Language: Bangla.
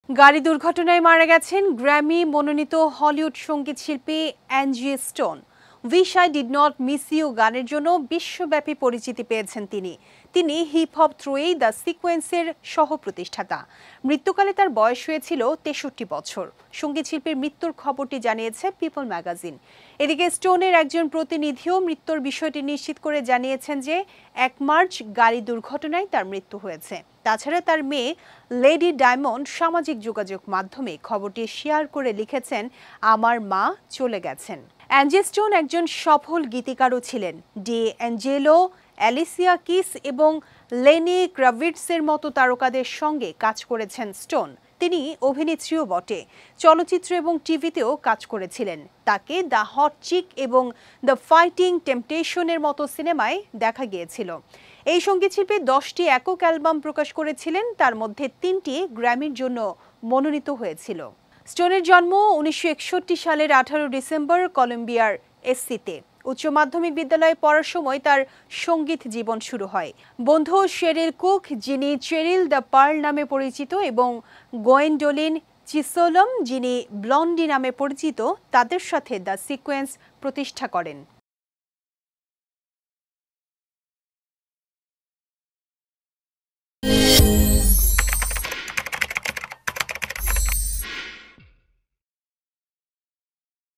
গাড়ি দুর্ঘটনায় মারা গেছেন গ্র্যামি মনোনীত হলিউড সঙ্গীত শিল্পী Angie Stone. Wish I did not miss you গানের জন্য বিশ্বব্যাপী পরিচিতি পেয়েছেন তিনি হিপ হপ থ্রুয়েই দ্য সিকোয়েন্সের সহ প্রতিষ্ঠাতা। মৃত্যুকালে তার বয়স হয়েছিল ৬৩ বছর। সঙ্গীত শিল্পীর মৃত্যুর খবরটি জানিয়েছে পিপল ম্যাগাজিন। এদিকে স্টোনের একজন প্রতিনিধিও মৃত্যুর বিষয়টি নিশ্চিত করে জানিয়েছেন যে ১ মার্চ গাড়ি দুর্ঘটনায় তার মৃত্যু হয়েছে। তাছাড়া তার মেয়ে লেডি ডায়মন্ড সামাজিক যোগাযোগ মাধ্যমে খবরটি শেয়ার করে লিখেছেন, আমার মা চলে গেছেন। অ্যাঞ্জি স্টোন একজন সফল গীতিকারও ছিলেন। ডি অ্যাঞ্জেলো, অ্যালিসিয়া কিস এবং লেনি ক্রাভিটসের মতো তারকাদের সঙ্গে কাজ করেছেন স্টোন। তিনি অভিনেত্রীও বটে। চলচ্চিত্র এবং টিভিতেও কাজ করেছিলেন। তাকে দ্য হট চিক এবং দ্য ফাইটিং টেম্পটেশনের মতো সিনেমায় দেখা গিয়েছিল। এই সঙ্গীতশিল্পী 10টি একক অ্যালবাম প্রকাশ করেছিলেন, তার মধ্যে 3টি গ্র্যামির জন্য মনোনীত হয়েছিল। স্টোনের জন্ম 1961 সালের 18 ডিসেম্বর কলম্বিয়ার এসসিতে। উচ্চ মাধ্যমিক বিদ্যালয়ে পড়ার সময় তার সঙ্গীত জীবন শুরু হয়। বন্ধু শেরিল কুক, যিনি চেরিল দ্য পার্ল নামে পরিচিত, এবং গোয়েন্ডোলিন চিসোলম, যিনি ব্লন্ডি নামে পরিচিত, তাদের সাথে দ্য সিকোয়েন্স প্রতিষ্ঠা করেন।